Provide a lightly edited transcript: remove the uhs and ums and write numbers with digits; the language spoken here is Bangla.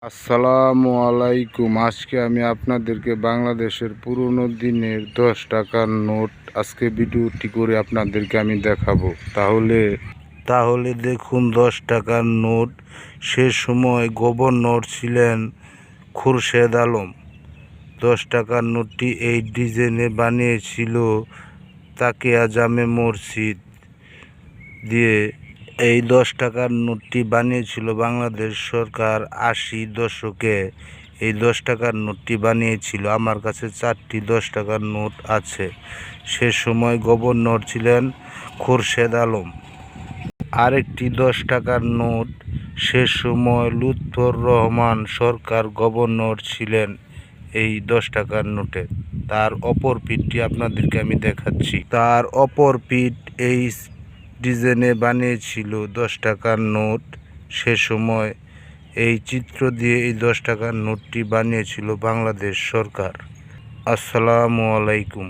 আসসালামু আলাইকুম। আজকে আমি আপনাদেরকে বাংলাদেশের পুরনো দিনের 10 টাকার নোট আজকে ভিডিওটি করে আপনাদেরকে আমি দেখাবো। তাহলে দেখুন 10 টাকার নোট। সে সময় গভর্নর ছিলেন খুরশেদ আলম। 10 টাকার নোটটি এই ডিজাইনে বানিয়েছিল তাকিয়া জামে মসজিদ দিয়ে। এই 10 টাকার নোটটি বানিয়েছিল বাংলাদেশ সরকার 80 দশকে। এই 10 টাকার নোটটি বানিয়েছিল। আমার কাছে 4টি 10 টাকার নোট আছে। সে সময় গভর্নর ছিলেন খুরশেদ আলম। আরেকটি 10 টাকার নোট, সে সময় লুৎফর রহমান সরকার গভর্নর ছিলেন এই 10 টাকার নোটে। তার অপর পিঠটি আপনাদেরকে আমি দেখাচ্ছি। তার অপর পিঠ এই ডিজাইনে বানিয়েছিল 10 টাকার নোট। সে সময় এই চিত্র দিয়ে এই 10 টাকার নোটটি বানিয়েছিল বাংলাদেশ সরকার। আসসালামু আলাইকুম।